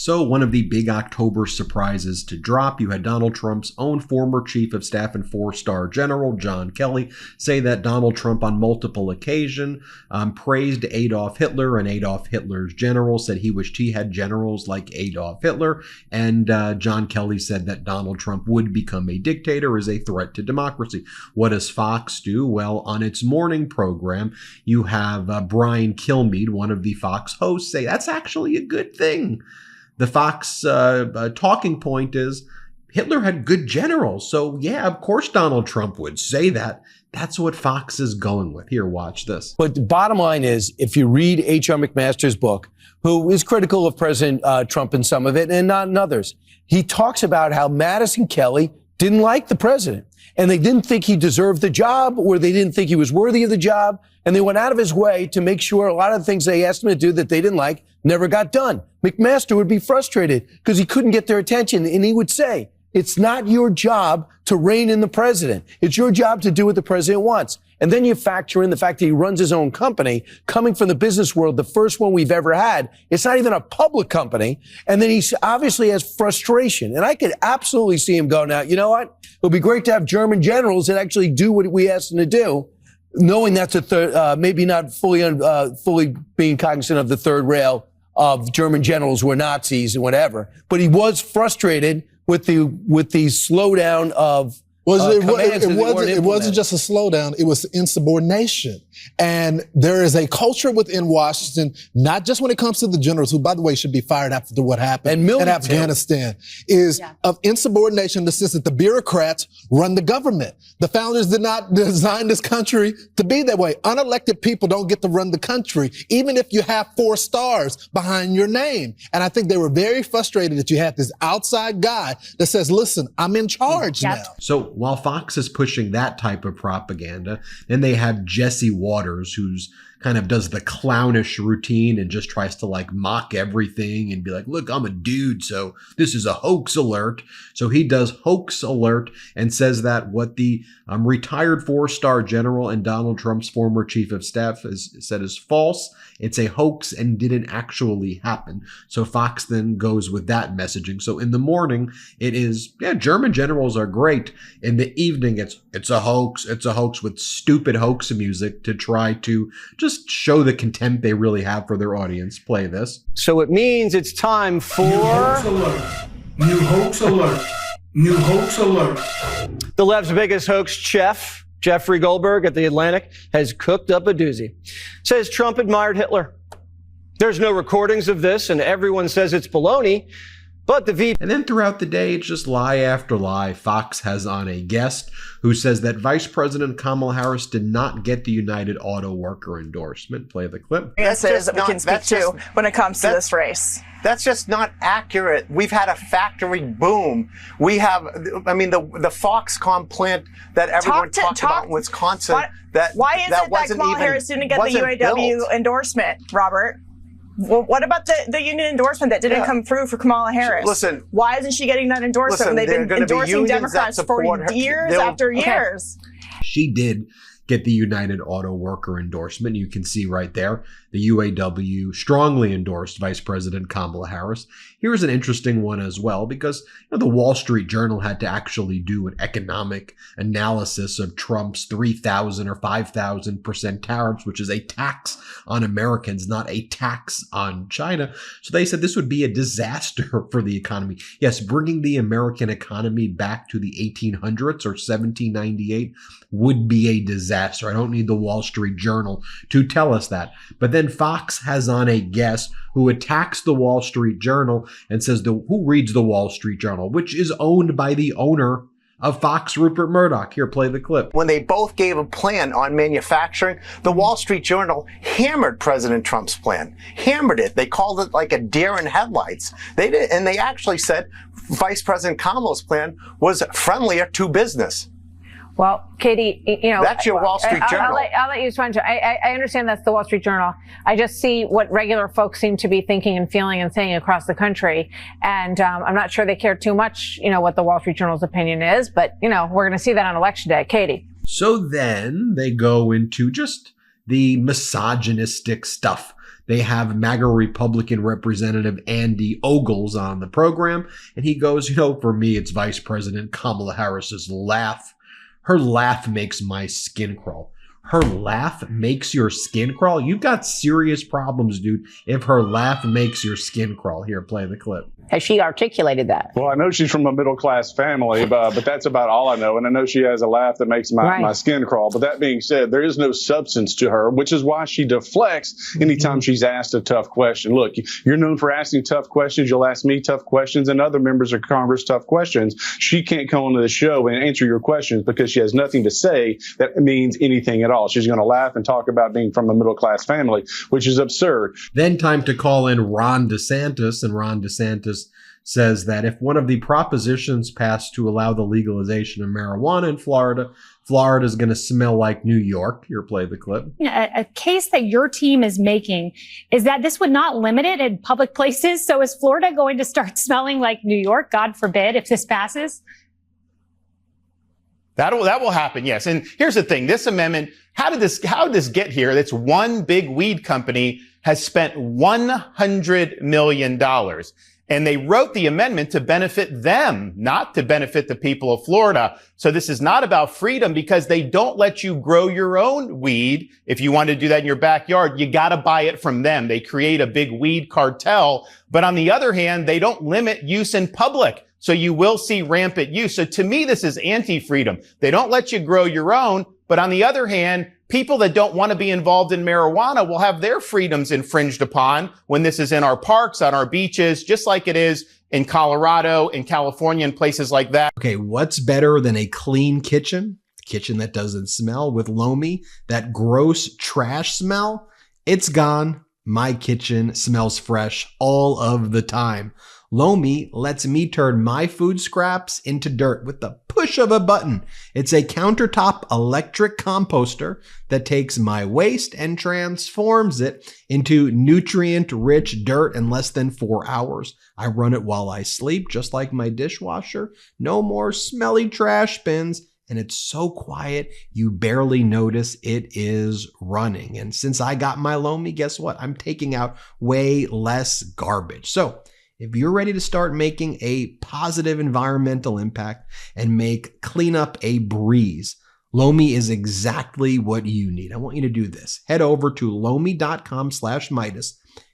So one of the big October surprises to drop, you had Donald Trump's own former chief of staff and 4-star general, John Kelly, say that Donald Trump on multiple occasions praised Adolf Hitler, and Adolf Hitler's general said he wished he had generals like Adolf Hitler. And John Kelly said that Donald Trump would become a dictator as a threat to democracy. What does Fox do? Well, on its morning program, you have Brian Kilmeade, one of the Fox hosts, say that's actually a good thing. The Fox talking point is Hitler had good generals. So yeah, of course Donald Trump would say that. That's what Fox is going with. Here, watch this. But the bottom line is, if you read H.R. McMaster's book, who is critical of President Trump in some of it and not in others, he talks about how Mattis and Kelly didn't like the president. And they didn't think he deserved the job, or they didn't think he was worthy of the job. And they went out of his way to make sure a lot of the things they asked him to do that they didn't like never got done. McMaster would be frustrated because he couldn't get their attention. And he would say, it's not your job to rein in the president. It's your job to do what the president wants. And then you factor in the fact that he runs his own company, coming from the business world, the first one we've ever had. It's not even a public company. And then he obviously has frustration. And I could absolutely see him go, now, you know what? It'll be great to have German generals that actually do what we asked them to do, knowing that's a third, maybe not fully being cognizant of the third rail of German generals who were Nazis and whatever. But he was frustrated with the slowdown of it wasn't just a slowdown. It was insubordination. And there is a culture within Washington, not just when it comes to the generals, who, by the way, should be fired after what happened in Afghanistan, of insubordination in the sense that the bureaucrats run the government. The founders did not design this country to be that way. Unelected people don't get to run the country, even if you have 4 stars behind your name. And I think they were very frustrated that you had this outside guy that says, listen, I'm in charge now. So while Fox is pushing that type of propaganda, then they have Jesse Waters, who's kind of does the clownish routine and just tries to like mock everything and be like, look, I'm a dude, so this is a hoax alert. So he does hoax alert and says that what the retired 4-star general and Donald Trump's former chief of staff has said is false. It's a hoax and didn't actually happen. So Fox then goes with that messaging. So in the morning, it is, yeah, German generals are great. In the evening, it's a hoax. It's a hoax with stupid hoax music to try to just show the contempt they really have for their audience. Play this. So it means it's time for... New hoax alert. New hoax alert. New hoax alert. The left's biggest hoax chef, Jeffrey Goldberg at The Atlantic, has cooked up a doozy. Says Trump admired Hitler. There's no recordings of this, and everyone says it's baloney. But the VP... And then throughout the day, it's just lie after lie. Fox has on a guest who says that Vice President Kamala Harris did not get the United Auto Worker endorsement. Play the clip. This is that we can speak to when it comes to this race. That's just not accurate. We've had a factory boom. We have, I mean, the Foxconn plant that everyone talked about in Wisconsin. Why is it that Kamala Harris didn't get the UAW endorsement, Robert? Well, what about the union endorsement that didn't come through for Kamala Harris? Listen, why isn't she getting that endorsement? They've been endorsing Democrats for years after years. She did get the United Auto Worker endorsement. You can see right there, the UAW strongly endorsed Vice President Kamala Harris. Here's an interesting one as well, because the Wall Street Journal had to actually do an economic analysis of Trump's 3,000 or 5,000% tariffs, which is a tax on Americans, not a tax on China. So they said this would be a disaster for the economy. Yes, bringing the American economy back to the 1800s or 1798 would be a disaster. I don't need the Wall Street Journal to tell us that. But then Fox has on a guest who attacks the Wall Street Journal and says, who reads the Wall Street Journal, which is owned by the owner of Fox, Rupert Murdoch. Here, play the clip. When they both gave a plan on manufacturing, the Wall Street Journal hammered President Trump's plan. Hammered it. They called it like a deer in headlights. They did, and they actually said Vice President Kamala's plan was friendlier to business. Well, Katie, that's your Wall Street Journal. I'll let you respond to it. I understand that's the Wall Street Journal. I just see what regular folks seem to be thinking and feeling and saying across the country. And I'm not sure they care too much, what the Wall Street Journal's opinion is. But, we're going to see that on Election Day. Katie. So then they go into just the misogynistic stuff They have MAGA Republican Representative Andy Ogles on the program, and he goes, for me, it's Vice President Kamala Harris's laugh. Her laugh makes my skin crawl. Her laugh makes your skin crawl? You've got serious problems, dude, if her laugh makes your skin crawl. Here, play the clip. Has she articulated that? Well, I know she's from a middle-class family, but that's about all I know. And I know she has a laugh that makes my skin crawl. But that being said, there is no substance to her, which is why she deflects anytime she's asked a tough question. Look, you're known for asking tough questions. You'll ask me tough questions and other members of Congress tough questions. She can't come onto the show and answer your questions because she has nothing to say that means anything at all. She's going to laugh and talk about being from a middle-class family, which is absurd. Then time to call in Ron DeSantis, and Ron DeSantis says that if one of the propositions passed to allow the legalization of marijuana in Florida, Florida is going to smell like New York. Here, play the clip. A case that your team is making is that this would not limit it in public places. So is Florida going to start smelling like New York, God forbid, if this passes? That will happen, yes. And here's the thing. This amendment, how did this get here? That's one big weed company has spent $100 million. And they wrote the amendment to benefit them, not to benefit the people of Florida. So this is not about freedom because they don't let you grow your own weed. If you want to do that in your backyard, you got to buy it from them. They create a big weed cartel. But on the other hand, they don't limit use in public. So you will see rampant use. So to me, this is anti-freedom. They don't let you grow your own. But on the other hand, people that don't want to be involved in marijuana will have their freedoms infringed upon when this is in our parks, on our beaches, just like it is in Colorado, in California, and places like that. Okay, what's better than a clean kitchen? A kitchen that doesn't smell with Lomi? That gross trash smell? It's gone. My kitchen smells fresh all of the time. Lomi lets me turn my food scraps into dirt with the push of a button. It's a countertop electric composter that takes my waste and transforms it into nutrient-rich dirt in less than 4 hours. I run it while I sleep, just like my dishwasher. No more smelly trash bins. And it's so quiet, you barely notice it is running. And since I got my Lomi, guess what? I'm taking out way less garbage. So if you're ready to start making a positive environmental impact and make cleanup a breeze, Lomi is exactly what you need. I want you to do this. Head over to lomi.com/Meidas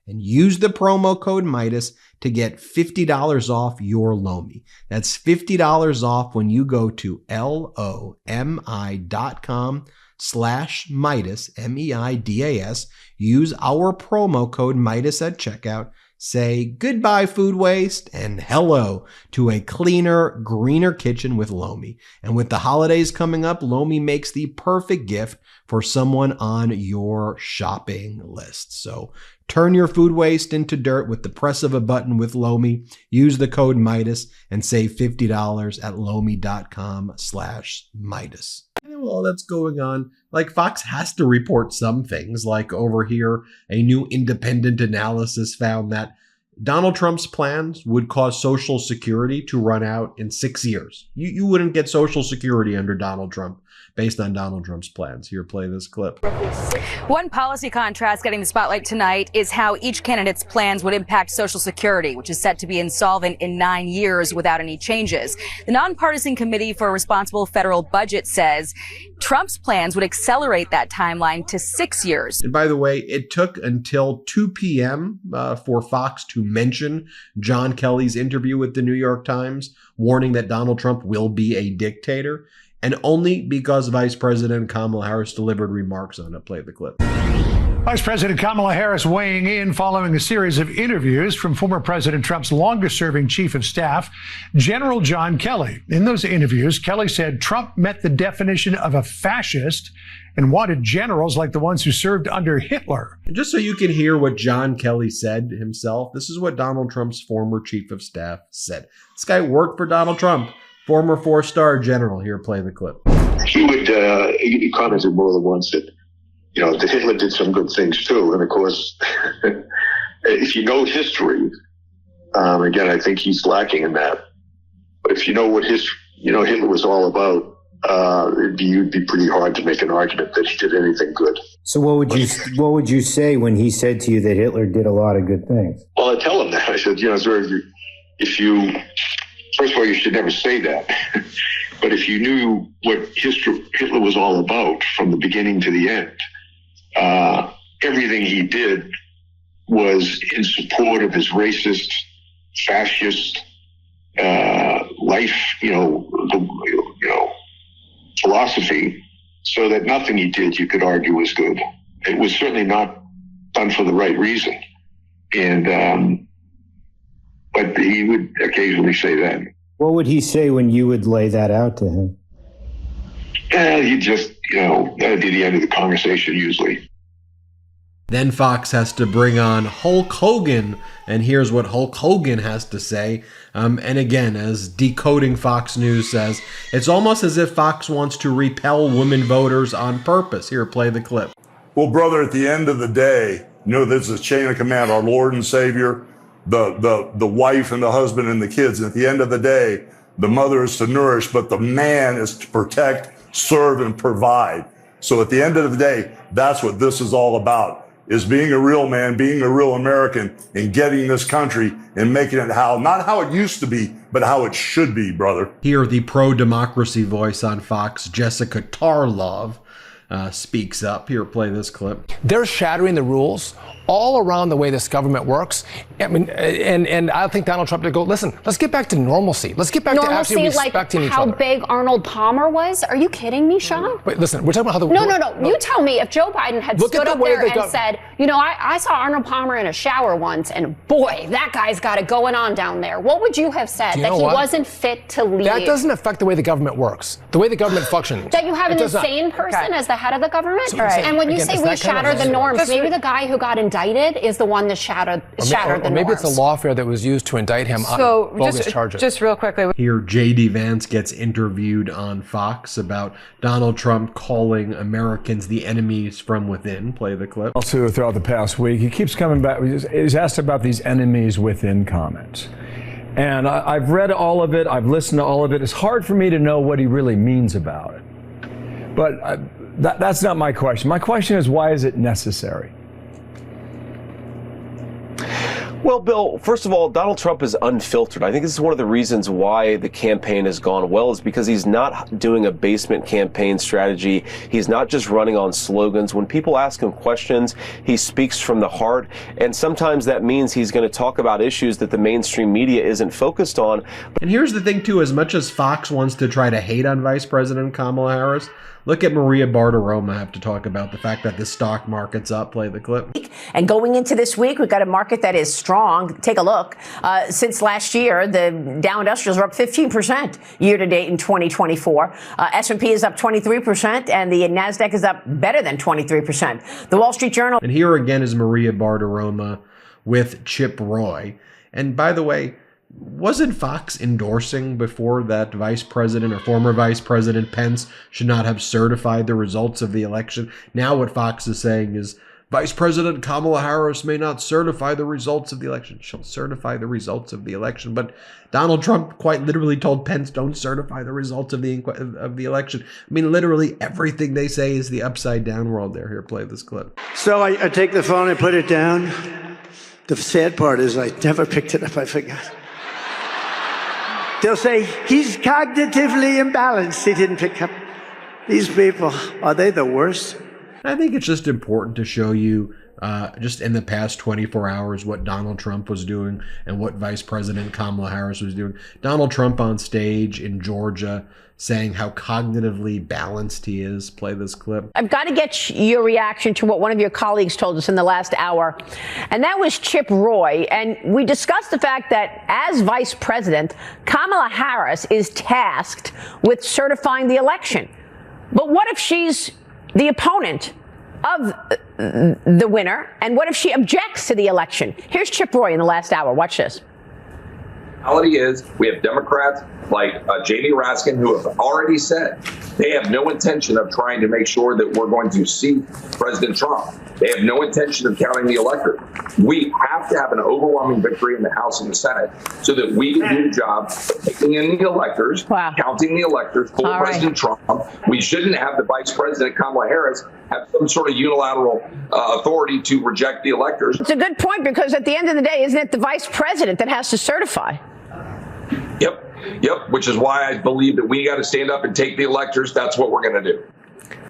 and use the promo code Meidas to get $50 off your Lomi. That's $50 off when you go to lomi.com/Meidas, MEIDAS. Use our promo code Meidas at checkout. Say goodbye food waste and hello to a cleaner, greener kitchen with Lomi. And with the holidays coming up, Lomi makes the perfect gift for someone on your shopping list. So turn your food waste into dirt with the press of a button with Lomi. Use the code Meidas and save $50 at lomi.com/Meidas. And while that's going on, like Fox has to report some things, like over here, a new independent analysis found that Donald Trump's plans would cause Social Security to run out in 6 years. You wouldn't get Social Security under Donald Trump based on Donald Trump's plans. Here, play this clip. One policy contrast getting the spotlight tonight is how each candidate's plans would impact Social Security, which is set to be insolvent in 9 years without any changes. The Nonpartisan Committee for a Responsible Federal Budget says Trump's plans would accelerate that timeline to 6 years. And by the way, it took until 2 p.m. For Fox to mention John Kelly's interview with the New York Times, warning that Donald Trump will be a dictator, and only because Vice President Kamala Harris delivered remarks on it. Play the clip. Vice President Kamala Harris weighing in following a series of interviews from former President Trump's longest-serving chief of staff, General John Kelly. In those interviews, Kelly said Trump met the definition of a fascist and wanted generals like the ones who served under Hitler. And just so you can hear what John Kelly said himself, this is what Donald Trump's former chief of staff said. This guy worked for Donald Trump. Former 4-star general. Here, play the clip. He would he commented more than once that, that Hitler did some good things too. And of course, if you know history, again, I think he's lacking in that. But if you know what Hitler was all about, it'd be pretty hard to make an argument that he did anything good. So what would you say when he said to you that Hitler did a lot of good things? Well, I tell him that. I said, sir, first of all, you should never say that. But if you knew what Hitler was all about from the beginning to the end, everything he did was in support of his racist, fascist life, philosophy, so that nothing he did you could argue was good. It was certainly not done for the right reason. And but he would occasionally say that. What would he say when you would lay that out to him? He'd just, that would be the end of the conversation usually. Then Fox has to bring on Hulk Hogan, and here's what Hulk Hogan has to say. And again, as Decoding Fox News says, it's almost as if Fox wants to repel women voters on purpose. Here, play the clip. Well, brother, at the end of the day, this is chain of command, our Lord and Savior, the wife and the husband and the kids. And at the end of the day, the mother is to nourish, but the man is to protect, serve, and provide. So at the end of the day, that's what this is all about. Is being a real man, being a real American, and getting this country and making it not how it used to be, but how it should be, brother. Here, the pro-democracy voice on Fox, Jessica Tarlov, speaks up. Here, play this clip. They're shattering the rules all around the way this government works. I mean, and I think Donald Trump to go, listen, let's get back to normalcy. Let's get back to actually respecting each other. How big Arnold Palmer was? Are you kidding me, Sean? Wait, listen, we're talking about how the... No. You tell me if Joe Biden had stood up there and said, I saw Arnold Palmer in a shower once, and boy, that guy's got it going on down there. What would you have said? That he wasn't fit to lead? That doesn't affect the way the government works, the way the government functions. That you have an insane person as the head of the government? And when you say we shatter the norms, maybe the guy who got indicted is the one that shattered the norms. Maybe it's the lawfare that was used to indict him on bogus charges. Just real quickly. Here, J.D. Vance gets interviewed on Fox about Donald Trump calling Americans the enemies from within. Play the clip. Also, throughout the past week, he keeps coming back. He's asked about these enemies within comments. And I've read all of it. I've listened to all of it. It's hard for me to know what he really means about it. But that's not my question. My question is, why is it necessary? Well, Bill, first of all, Donald Trump is unfiltered. I think this is one of the reasons why the campaign has gone well, is because he's not doing a basement campaign strategy. He's not just running on slogans. When people ask him questions, he speaks from the heart. And sometimes that means he's going to talk about issues that the mainstream media isn't focused on. And here's the thing, too. As much as Fox wants to try to hate on Vice President Kamala Harris, look at Maria Bartiromo have to talk about the fact that the stock market's up. Play the clip. And going into this week, we've got a market that is strong. Take a look. Since last year, the Dow Industrials are up 15% year to date in 2024. S&P is up 23%, and the NASDAQ is up better than 23%. The Wall Street Journal. And here again is Maria Bartiromo with Chip Roy. And by the way, wasn't Fox endorsing before that Vice President or former Vice President Pence should not have certified the results of the election? Now what Fox is saying is Vice President Kamala Harris may not certify the results of the election. She'll certify the results of the election. But Donald Trump quite literally told Pence, don't certify the results of the election. I mean, literally everything they say is the upside down world there. Here, play this clip. So I take the phone and put it down. The sad part is I never picked it up. I forgot. They'll say, he's cognitively imbalanced. He didn't pick up. These people, are they the worst? I think it's just important to show you just in the past 24 hours what Donald Trump was doing and what Vice President Kamala Harris was doing. Donald Trump on stage in Georgia saying how cognitively balanced he is. Play this clip. I've got to get your reaction to what one of your colleagues told us in the last hour, and that was Chip Roy. And we discussed the fact that as vice president, Kamala Harris is tasked with certifying the election. But what if she's the opponent of the winner, and what if she objects to the election? Here's Chip Roy in the last hour. Watch this. reality is we have Democrats like Jamie Raskin who have already said they have no intention of trying to make sure that we're going to seat President Trump. They have no intention of counting the electorate. We have to have an overwhelming victory in the House and the Senate so that we can do the job of taking in the electors, counting the electors for President Trump. We shouldn't have the Vice President, Kamala Harris, have some sort of unilateral authority to reject the electors. It's a good point, because at the end of the day, isn't it the Vice President that has to certify? Yep, which is why I believe that we got to stand up and take the electors. That's what we're going to do.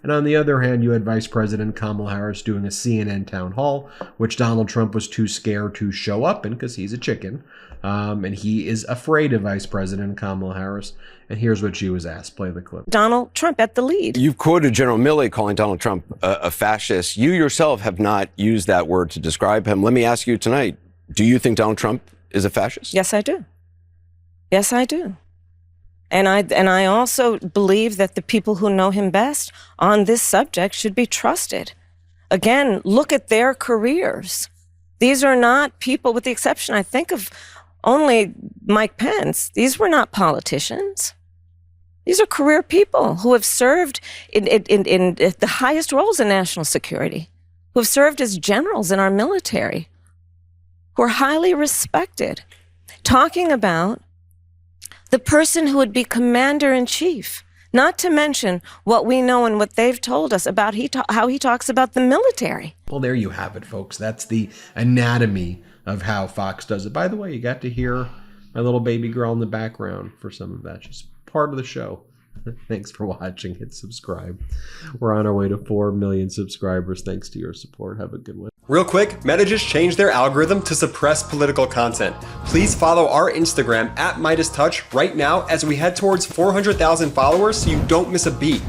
And on the other hand, you had Vice President Kamala Harris doing a CNN town hall, which Donald Trump was too scared to show up in because he's a chicken. And he is afraid of Vice President Kamala Harris. And here's what she was asked. Play the clip. Donald Trump at the lead. You've quoted General Milley calling Donald Trump a fascist. You yourself have not used that word to describe him. Let me ask you tonight, do you think Donald Trump is a fascist? Yes, I do. Yes, I do. And I also believe that the people who know him best on this subject should be trusted. Again, look at their careers. These are not people, with the exception, I think, of only Mike Pence. These were not politicians. These are career people who have served in the highest roles in national security, who have served as generals in our military, who are highly respected. Talking about the person who would be commander-in-chief, not to mention what we know and what they've told us about how he talks about the military. Well, there you have it, folks. That's the anatomy of how Fox does it. By the way, you got to hear my little baby girl in the background for some of that. She's part of the show. Thanks for watching. Hit subscribe. We're on our way to 4 million subscribers. Thanks to your support. Have a good one. Real quick, Meta just changed their algorithm to suppress political content. Please follow our Instagram @MeidasTouch right now as we head towards 400,000 followers so you don't miss a beat.